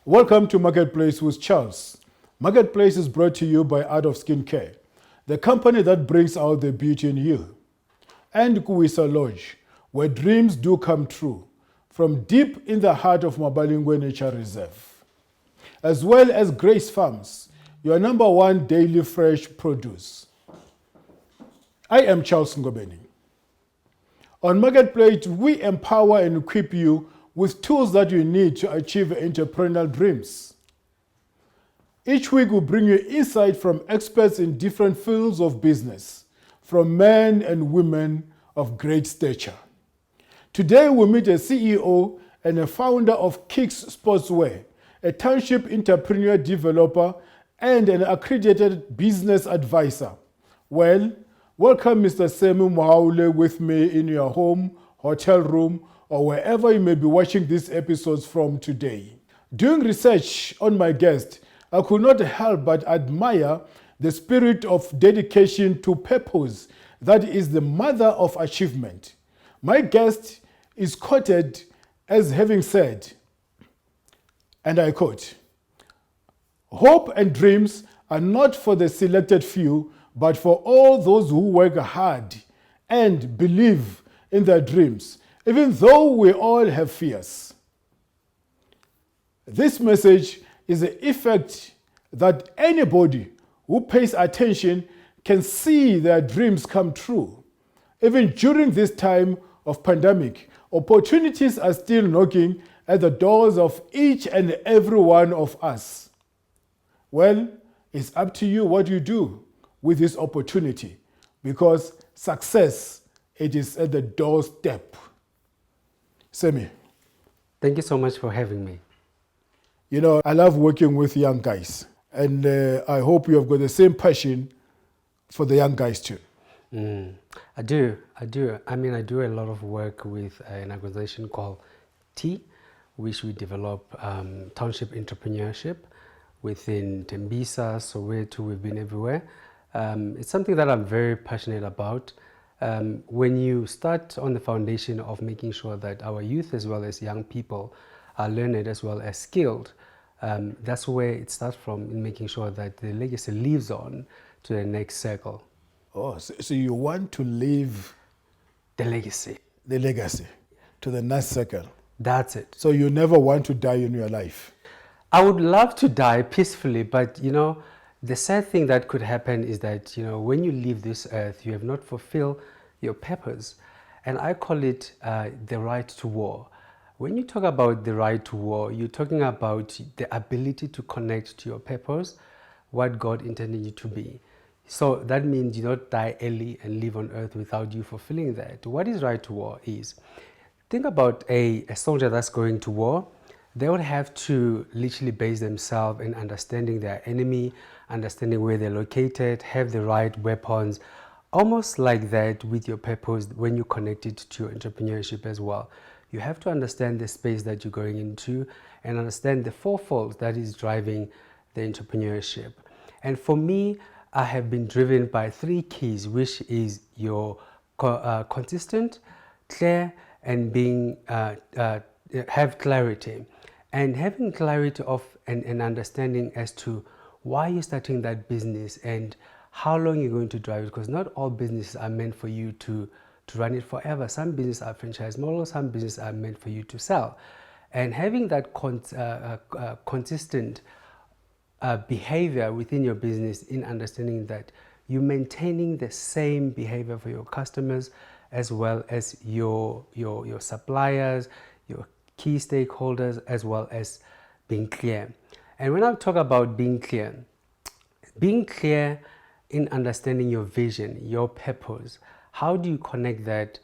Welcome to Marketplace with Charles. Marketplace is brought to you by Art of Skincare, the company that brings out the beauty in you. And Kuwisa Lodge, where dreams do come true, from deep in the heart of Mabalingwe Nature Reserve. As well as Grace Farms, your #1 daily fresh produce. I am Charles Ngobeni. On Marketplace, we empower and equip you with tools that you need to achieve entrepreneurial dreams. Each week we bring you insight from experts in different fields of business, from men and women of great stature. Today we meet a CEO and a founder of Kicks Sportswear, a township entrepreneur developer and an accredited business advisor. Well, welcome Mr. Sammy Mhaule with me in your home, hotel room, or wherever you may be watching these episodes from today. Doing research on my guest, I could not help but admire the spirit of dedication to purpose that is the mother of achievement. My guest is quoted as having said, and I quote, "Hope and dreams are not for the selected few, but for all those who work hard and believe in their dreams, even though we all have fears." This message is the effect that anybody who pays attention can see their dreams come true. Even during this time of pandemic, opportunities are still knocking at the doors of each and every one of us. Well, it's up to you what you do with this opportunity, because success, it is at the doorstep. Sammy. Thank you so much for having me. You know, I love working with young guys, and I hope you have got the same passion for the young guys too. I do. I mean, I do a lot of work with an organization called T, which we develop township entrepreneurship within Tembisa, Soweto. We've been everywhere. It's something that I'm very passionate about. When you start on the foundation of making sure that our youth as well as young people are learned as well as skilled, that's where it starts from, in making sure that the legacy lives on to the next circle. Oh, so you want to leave The legacy. the legacy to the next circle. That's it. So you never want to die in your life. I would love to die peacefully, but the sad thing that could happen is that, when you leave this earth, you have not fulfilled your purpose. And I call it the right to war. When you talk about the right to war, you're talking about the ability to connect to your purpose, what God intended you to be. So that means you don't die early and live on earth without you fulfilling that. What is right to war is, think about a soldier that's going to war. They would have to literally base themselves in understanding their enemy, understanding where they're located, have the right weapons, almost like that with your purpose when you connect it to your entrepreneurship as well. You have to understand the space that you're going into and understand the fourfold that is driving the entrepreneurship. And for me, I have been driven by 3 keys, which is your consistent, clear, and being have clarity. And having clarity of an understanding as to why you're starting that business and how long you're going to drive it, because not all businesses are meant for you to run it forever. Some businesses are franchise models, some businesses are meant for you to sell. And having that consistent behavior within your business, in understanding that you're maintaining the same behavior for your customers as well as your suppliers, your key stakeholders, as well as being clear. And when I talk about being clear in understanding your vision, your purpose, how do you connect that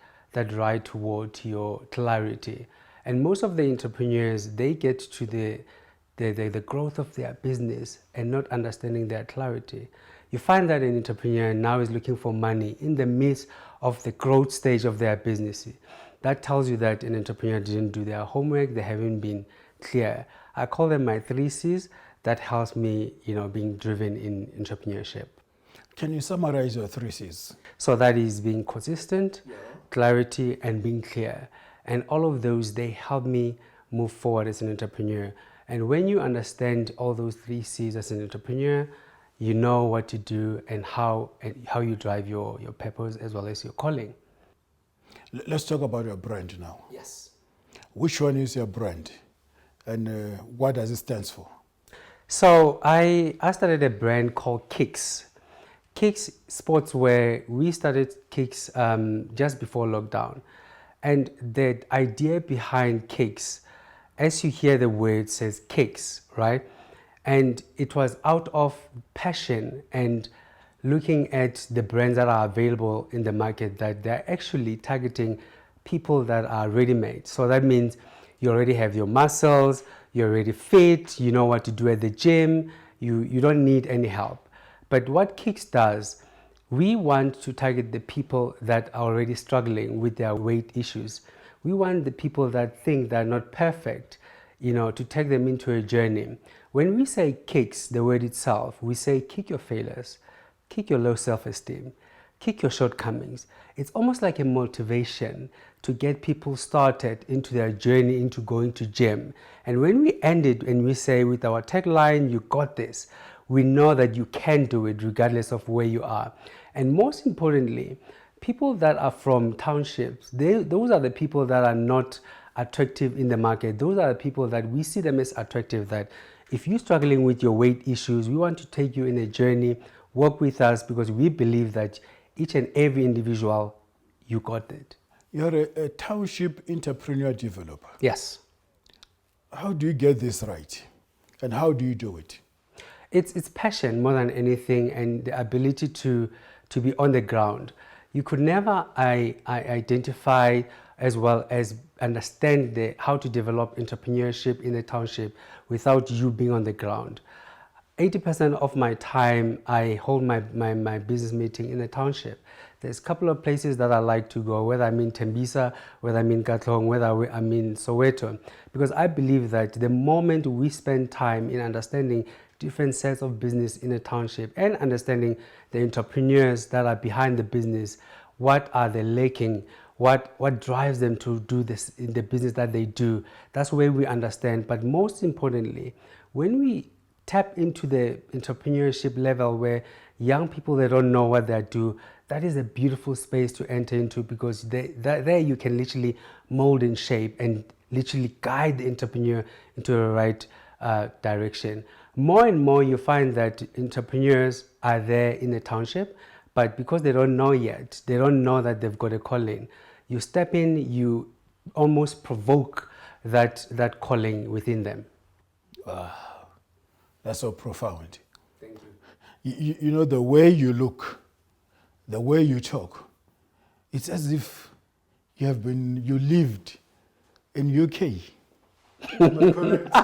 right toward your clarity? And most of the entrepreneurs, they get to the growth of their business and not understanding their clarity. You find that an entrepreneur now is looking for money in the midst of the growth stage of their business. That tells you that an entrepreneur didn't do their homework, they haven't been clear. I call them my 3 C's that helps me, being driven in entrepreneurship. Can you summarize your 3 C's? So that is being consistent, clarity, and being clear. And all of those, they help me move forward as an entrepreneur. And when you understand all those 3 C's as an entrepreneur, you know what to do and how you drive your purpose as well as your calling. Let's talk about your brand now. Yes. Which one is your brand, and what does it stand for? So I started a brand called Kicks. Kicks Sportswear. We started Kicks just before lockdown. And the idea behind Kicks, as you hear the word, says Kicks, right? And it was out of passion and looking at the brands that are available in the market, that they're actually targeting people that are ready-made. So that means you already have your muscles, you're already fit, you know what to do at the gym, you don't need any help. But what Kicks does, we want to target the people that are already struggling with their weight issues. We want the people that think they're not perfect, to take them into a journey. When we say kicks, the word itself, we say kick your failures, kick your low self-esteem, kick your shortcomings. It's almost like a motivation to get people started into their journey into going to gym. And when we end it and we say with our tagline, you got this, we know that you can do it regardless of where you are. And most importantly, people that are from townships, those are the people that are not attractive in the market. Those are the people that we see them as attractive, that if you're struggling with your weight issues, we want to take you in a journey, work with us, because we believe that each and every individual, you got it. You're a township entrepreneur developer. Yes. How do you get this right? And how do you do it? It's passion more than anything, and the ability to be on the ground. You could never identify as well as understand how to develop entrepreneurship in a township without you being on the ground. 80% of my time, I hold my business meeting in a township. There's a couple of places that I like to go, whether I'm in Tembisa, whether I'm in Katlong, whether I'm in Soweto, because I believe that the moment we spend time in understanding different sets of business in a township and understanding the entrepreneurs that are behind the business, what are they lacking, what drives them to do this in the business that they do, that's where we understand. But most importantly, when we tap into the entrepreneurship level where young people, they don't know what they do, that is a beautiful space to enter into, because there you can literally mold and shape and literally guide the entrepreneur into the right direction. More and more you find that entrepreneurs are there in the township, but because they don't know yet, they don't know that they've got a calling. You step in, you almost provoke that calling within them. Wow, that's so profound. Thank you. You know, the way you look, the way you talk, it's as if you lived in UK. Am I correct?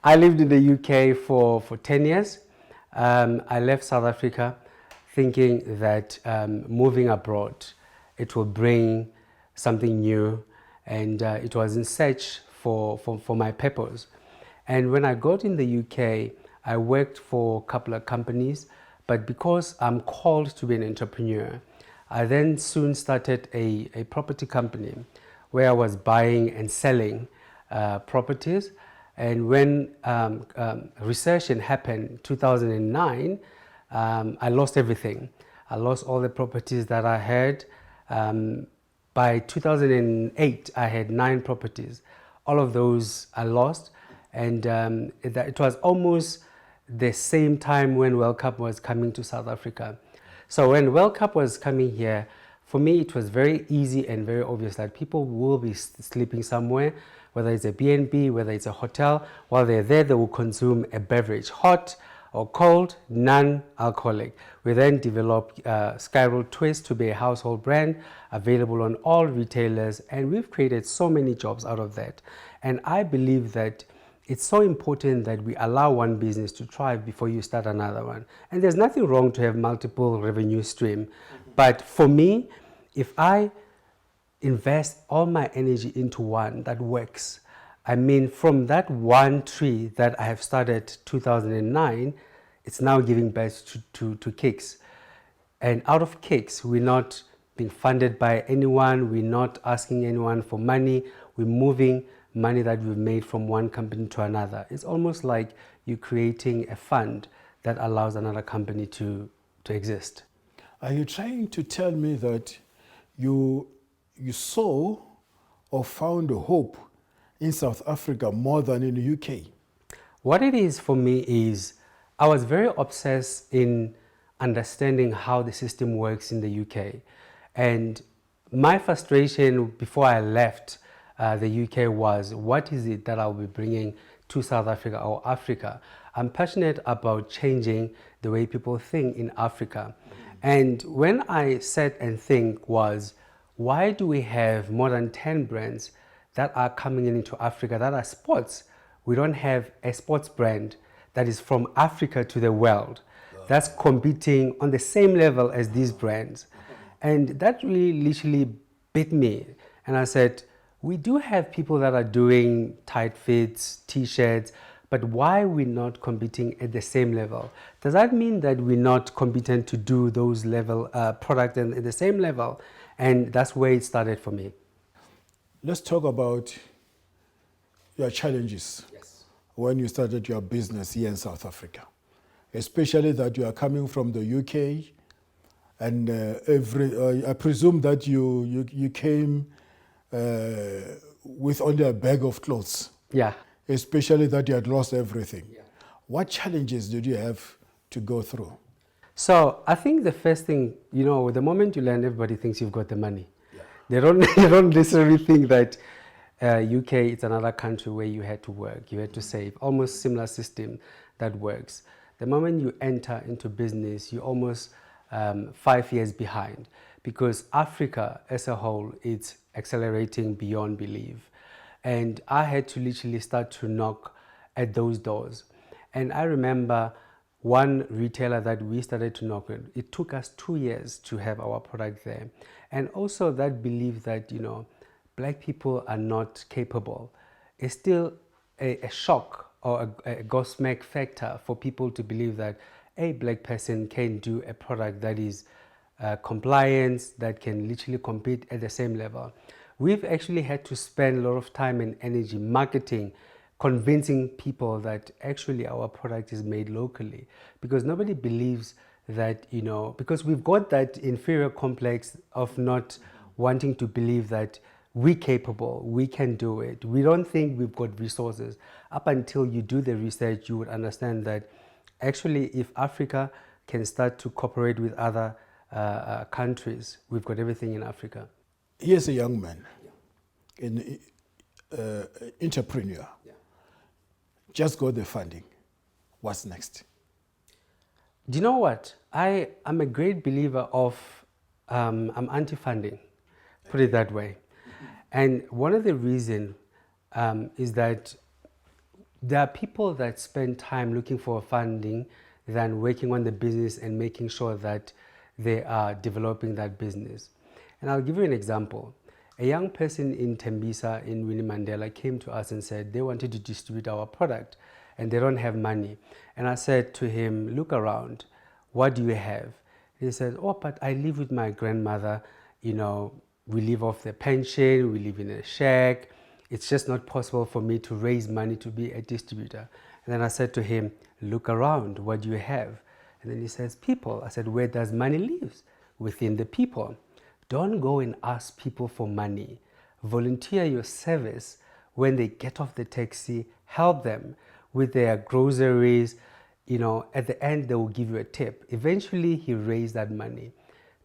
I lived in the UK for 10 years. I left South Africa thinking that moving abroad, it will bring something new, and it was in search for my purpose. And when I got in the UK, I worked for a couple of companies, but because I'm called to be an entrepreneur, I then soon started a property company where I was buying and selling properties. And when recession happened, 2009, I lost everything. I lost all the properties that I had. By 2008, I had 9 properties. All of those I lost. And it was almost the same time when World Cup was coming to South Africa. So when World Cup was coming here, for me, it was very easy and very obvious that people will be sleeping somewhere, whether it's a B&B, whether it's a hotel. While they're there, they will consume a beverage, hot or cold, non-alcoholic. We then developed Skyroll Twist to be a household brand available on all retailers, and we've created so many jobs out of that. And I believe that it's so important that we allow one business to thrive before you start another one. And there's nothing wrong to have multiple revenue streams. But for me, if I invest all my energy into one that works, I mean, from that one tree that I have started 2009, it's now giving birth to Kicks. And out of Kicks, we're not being funded by anyone. We're not asking anyone for money. We're moving money that we've made from one company to another. It's almost like you're creating a fund that allows another company to exist. Are you trying to tell me that you saw or found hope in South Africa more than in the UK? What it is for me is I was very obsessed in understanding how the system works in the UK. And my frustration before I left the UK was, what is it that I'll be bringing to South Africa or Africa? I'm passionate about changing the way people think in Africa. And when I sat and think was, why do we have more than 10 brands that are coming into Africa that are sports? We don't have a sports brand that is from Africa to the world that's competing on the same level as these brands. And that really literally bit me. And I said, we do have people that are doing tight fits, t-shirts, but why are we not competing at the same level? Does that mean that we're not competent to do those level product and at the same level? And that's where it started for me. Let's talk about your challenges when you started your business here in South Africa, especially that you are coming from the UK, and I presume that you came with only a bag of clothes. Yeah. Especially that you had lost everything. Yeah. What challenges did you have to go through? So I think the first thing, the moment you land, everybody thinks you've got the money. Yeah. They don't necessarily think that UK is another country where you had to work, you had to save. Almost similar system that works. The moment you enter into business, you're almost 5 years behind, because Africa as a whole, it's accelerating beyond belief. And I had to literally start to knock at those doors. And I remember one retailer that we started to knock on, it took us 2 years to have our product there. And also that belief that, black people are not capable is still a shock or a gobsmack factor for people to believe that a black person can do a product that is compliance, that can literally compete at the same level. We've actually had to spend a lot of time and energy marketing, convincing people that actually our product is made locally, because nobody believes that, because we've got that inferior complex of not wanting to believe that we're capable, we can do it. We don't think we've got resources. Up until you do the research, you would understand that actually if Africa can start to cooperate with other countries, we've got everything in Africa. Here's a young man, an entrepreneur, just got the funding. What's next? Do you know what? I'm a great believer of, I'm anti-funding, put it that way. And one of the reasons is that there are people that spend time looking for funding than working on the business and making sure that they are developing that business. And I'll give you an example. A young person in Tembisa in Winnie Mandela came to us and said they wanted to distribute our product and they don't have money. And I said to him, look around, what do you have? He said, oh, but I live with my grandmother, we live off the pension, we live in a shack. It's just not possible for me to raise money to be a distributor. And then I said to him, look around, what do you have? And then he says, people. I said, where does money live? Within the people. Don't go and ask people for money. Volunteer your service. When they get off the taxi, help them with their groceries. At the end, they will give you a tip. Eventually, he raised that money.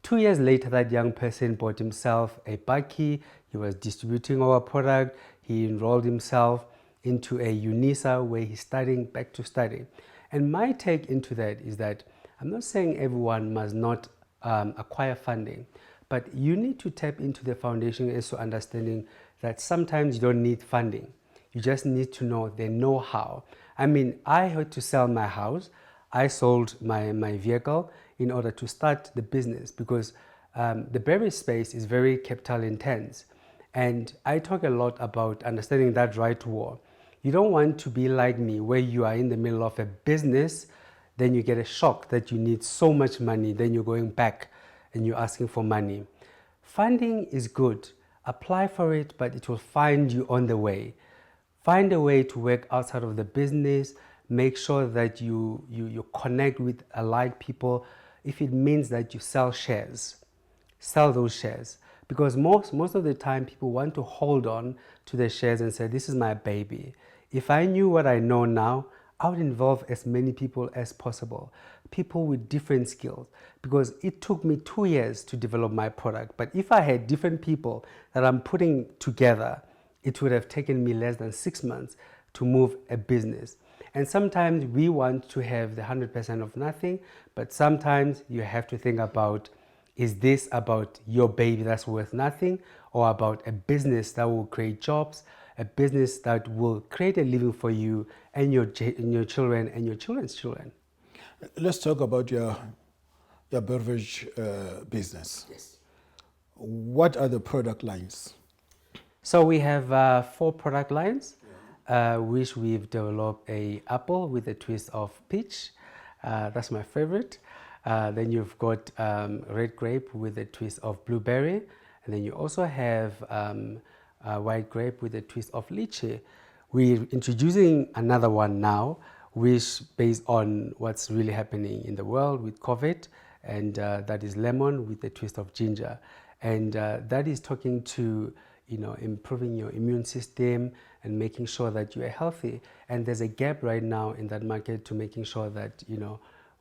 2 years later, that young person bought himself a bakkie. He was distributing our product. He enrolled himself into a UNISA where he's back to study. And my take into that is that I'm not saying everyone must not acquire funding, but you need to tap into the foundation as to understanding that sometimes you don't need funding. You just need to know the know-how. I mean, I had to sell my house. I sold my vehicle in order to start the business because the beverage space is very capital intense. And I talk a lot about understanding that right war. You don't want to be like me where you are in the middle of a business, then you get a shock that you need so much money, then you're going back and you're asking for money. Funding is good. Apply for it, but it will find you on the way. Find a way to work outside of the business. Make sure that you connect with alike people. If it means that you sell shares, sell those shares. Because most of the time people want to hold on to their shares and say, this is my baby. If I knew what I know now, I would involve as many people as possible, people with different skills, because it took me 2 years to develop my product. But if I had different people that I'm putting together, it would have taken me less than 6 months to move a business. And sometimes we want to have the 100% of nothing, but sometimes you have to think about, is this about your baby that's worth nothing, or about a business that will create jobs, a business that will create a living for you and your children and your children's children? Let's talk about your beverage business. Yes. What are the product lines? So we have 4 product lines, which we've developed: a apple with a twist of peach. That's my favorite. Then you've got red grape with a twist of blueberry. And then you also have white grape with a twist of lychee. We're introducing another one now, which based on what's really happening in the world with COVID, and that is lemon with a twist of ginger. And that is talking to, improving your immune system and making sure that you are healthy. And there's a gap right now in that market to making sure that,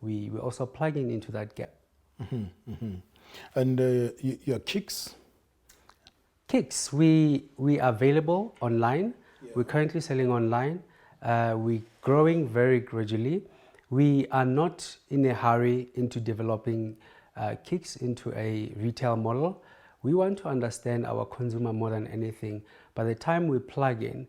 we're also plugging into that gap. Mm-hmm, mm-hmm. And your kicks? Kicks, we are available online. Yeah. We're currently selling online. We're growing very gradually. We are not in a hurry into developing kicks into a retail model. We want to understand our consumer more than anything. By the time we plug in,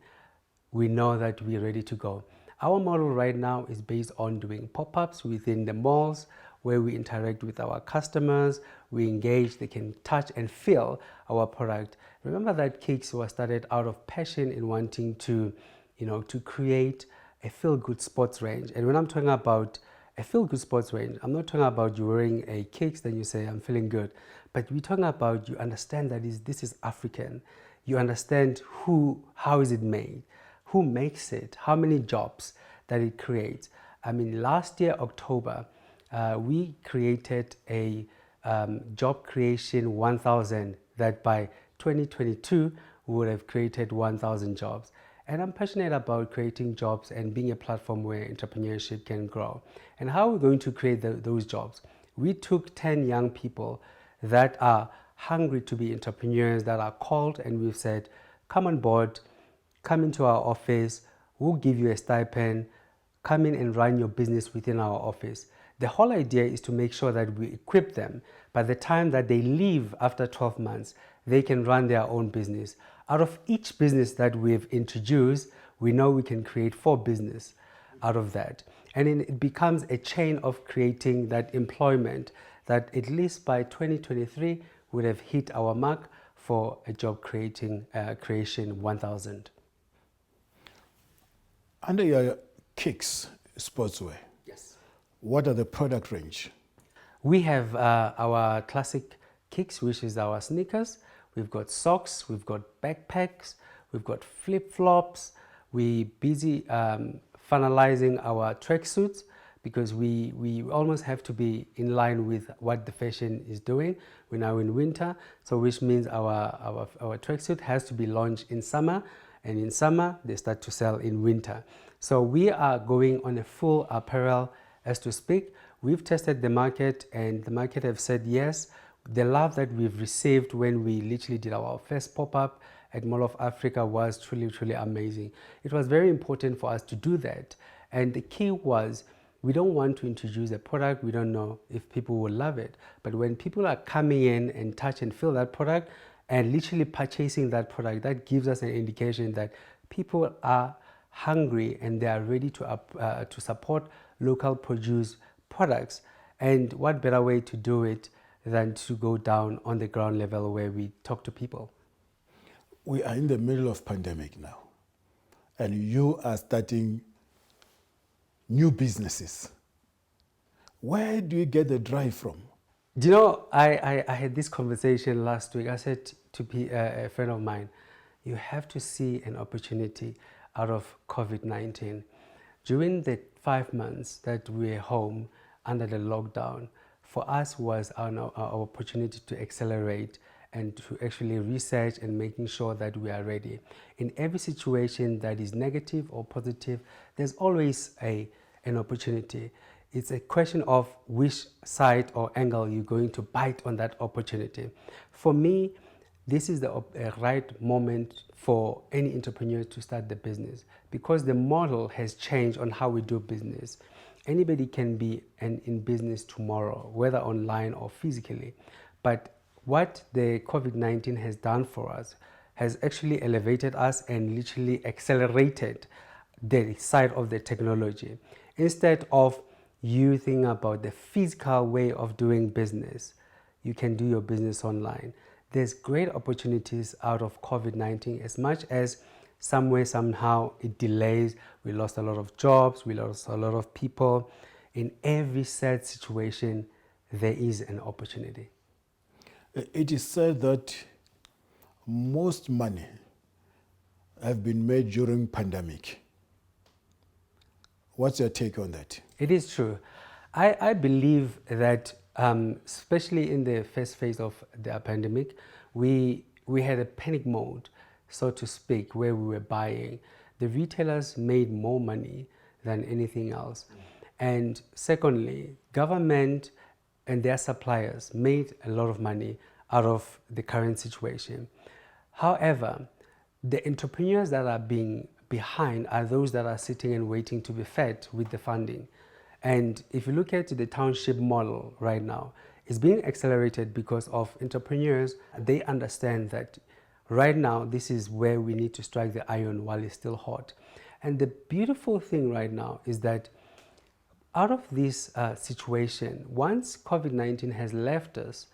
we know that we're ready to go. Our model right now is based on doing pop-ups within the malls, where we interact with our customers, we engage, they can touch and feel our product. Remember that Kicks was started out of passion in wanting to, to create a feel-good sports range. And when I'm talking about a feel-good sports range, I'm not talking about you wearing a Kicks, then you say, I'm feeling good. But we're talking about, you understand that this is African. You understand how is it made, who makes it, how many jobs that it creates. I mean, last year, October, we created a job creation 1,000 that by 2022 we would have created 1,000 jobs. And I'm passionate about creating jobs and being a platform where entrepreneurship can grow. And how are we going to create those jobs? We took 10 young people that are hungry to be entrepreneurs, that are called, and we've said, come on board, come into our office, we'll give you a stipend, come in and run your business within our office. The whole idea is to make sure that we equip them. By the time that they leave after 12 months, they can run their own business. Out of each business that we've introduced, we know we can create 4 businesses out of that. And then it becomes a chain of creating that employment that at least by 2023 would have hit our mark for a job creation 1,000. Under your Kicks Sportswear, Yes. What are the product range? We have our classic Kicks, which is our sneakers. We've got socks, we've got backpacks, we've got flip-flops. We're busy finalizing our tracksuits, because we almost have to be in line with what the fashion is doing. We're now in winter, so which means our tracksuit has to be launched in summer, and in summer they start to sell in winter. So we are going on a full apparel as to speak. We've tested the market, and the market have said yes. The love that we've received when we literally did our first pop-up at Mall of Africa was truly, truly amazing. It was very important for us to do that. And the key was, we don't want to introduce a product, we don't know if people will love it. But when people are coming in and touch and feel that product and literally purchasing that product, that gives us an indication that people are hungry and they are ready to support local produce products. And what better way to do it than to go down on the ground level where we talk to people. We are in the middle of pandemic now, and you are starting new businesses. Where do you get the drive from? Do you know, I had this conversation last week. I said to a friend of mine, you have to see an opportunity. out of COVID-19. During the 5 months that we were home under the lockdown, for us was our opportunity to accelerate and to actually research and making sure that we are ready. In every situation that is negative or positive, there's always an opportunity. It's a question of which side or angle you're going to bite on that opportunity. For me, this is the right moment for any entrepreneur to start the business because the model has changed on how we do business. Anybody can be in business tomorrow, whether online or physically. But what the COVID-19 has done for us has actually elevated us and literally accelerated the side of the technology. Instead of you thinking about the physical way of doing business, you can do your business online. There's great opportunities out of COVID-19 as much as somewhere, somehow it delays. We lost a lot of jobs, we lost a lot of people. In every sad situation, there is an opportunity. It is said that most money have been made during pandemic. What's your take on that? It is true. I believe that especially in the first phase of the pandemic, we had a panic mode, so to speak, where we were buying. The retailers made more money than anything else. And secondly, government and their suppliers made a lot of money out of the current situation. However, the entrepreneurs that are being behind are those that are sitting and waiting to be fed with the funding. And if you look at the township model right now, it's being accelerated because of entrepreneurs. They understand that right now, this is where we need to strike the iron while it's still hot. And the beautiful thing right now is that out of this situation, once COVID-19 has left us,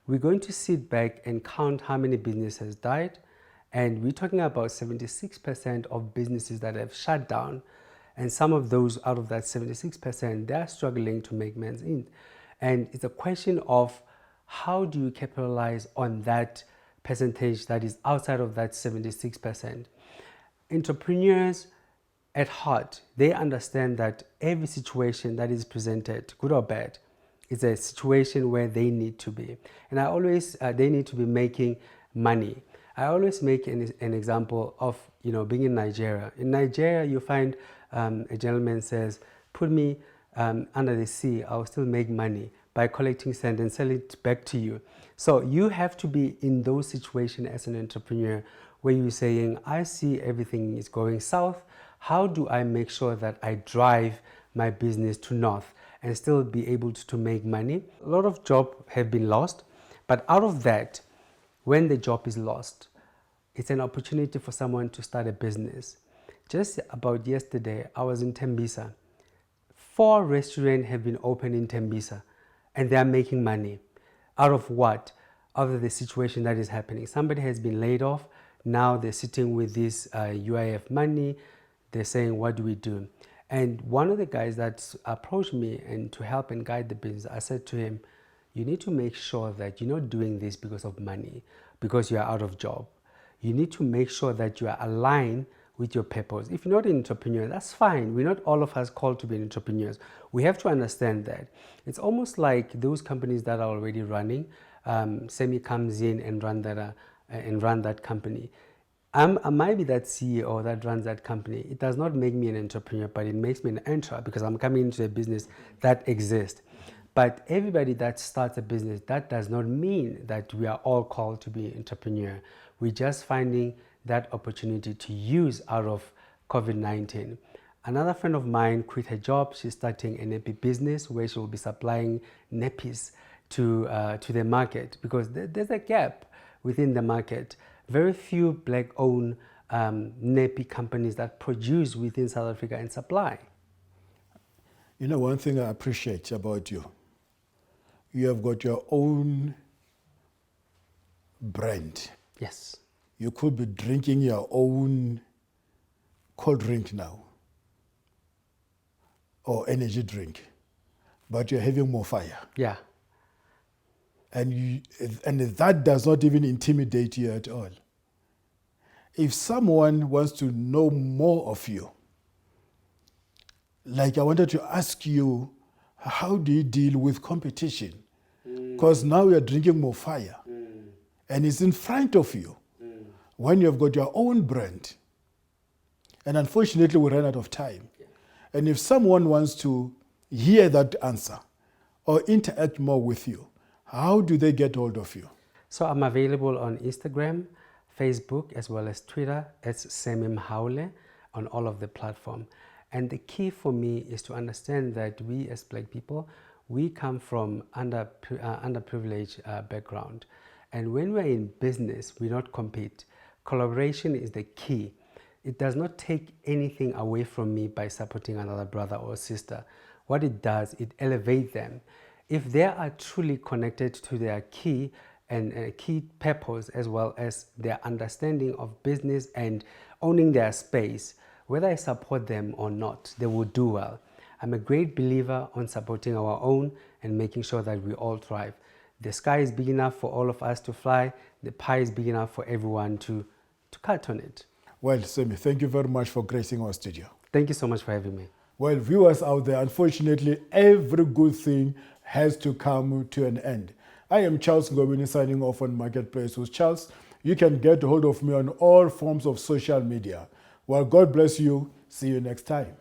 we're going to sit back and count how many businesses died. And we're talking about 76% of businesses that have shut down. And some of those out of that 76%, they're struggling to make ends meet. And it's a question of how do you capitalize on that percentage that is outside of that 76%. Entrepreneurs at heart, they understand that every situation that is presented, good or bad, is a situation where they need to be. And I always, they need to be making money. I always make an example of, being in Nigeria. In Nigeria, you find a gentleman says, put me under the sea, I'll still make money by collecting sand and sell it back to you. So you have to be in those situations as an entrepreneur where you're saying, I see everything is going south. How do I make sure that I drive my business to north and still be able to make money? A lot of jobs have been lost, but out of that, when the job is lost, it's an opportunity for someone to start a business. Just about yesterday, I was in Tembisa. 4 restaurants have been opened in Tembisa, and they are making money. Out of what? Out of the situation that is happening. Somebody has been laid off. Now they're sitting with this UIF money. They're saying, what do we do? And one of the guys that approached me and to help and guide the business, I said to him, you need to make sure that you're not doing this because of money, because you are out of job. You need to make sure that you are aligned with your purpose. If you're not an entrepreneur, that's fine. We're not all of us called to be entrepreneurs. We have to understand that. It's almost like those companies that are already running. Sammy comes in and run that company. I might be that CEO that runs that company. It does not make me an entrepreneur, but it makes me an entrepreneur because I'm coming into a business that exists. But everybody that starts a business, that does not mean that we are all called to be entrepreneur. We're just finding that opportunity to use out of COVID-19. Another friend of mine quit her job. She's starting a nappy business where she will be supplying nappies to the market because there's a gap within the market. Very few black-owned nappy companies that produce within South Africa and supply. One thing I appreciate about you, you have got your own brand. Yes. You could be drinking your own cold drink now or energy drink, but you're having more fire. Yeah. And that does not even intimidate you at all. if someone wants to know more of you, like I wanted to ask you, how do you deal with competition? Because now you're drinking more fire and it's in front of you when you've got your own brand. And unfortunately, we ran out of time. And if someone wants to hear that answer or interact more with you, how do they get hold of you? So I'm available on Instagram, Facebook, as well as Twitter. It's Sammy Mhaule on all of the platforms. And the key for me is to understand that we as Black people, we come from underprivileged background. And when we're in business, we not compete. Collaboration is the key. It does not take anything away from me by supporting another brother or sister. What it does, it elevates them. If they are truly connected to their key and key purpose, as well as their understanding of business and owning their space, whether I support them or not, they will do well. I'm a great believer on supporting our own and making sure that we all thrive. The sky is big enough for all of us to fly. The pie is big enough for everyone to cut on it. Well, Sammy, thank you very much for gracing our studio. Thank you so much for having me. Well, viewers out there, unfortunately, every good thing has to come to an end. I am Charles Ngobeni signing off on Marketplace with Charles. You can get hold of me on all forms of social media. Well, God bless you. See you next time.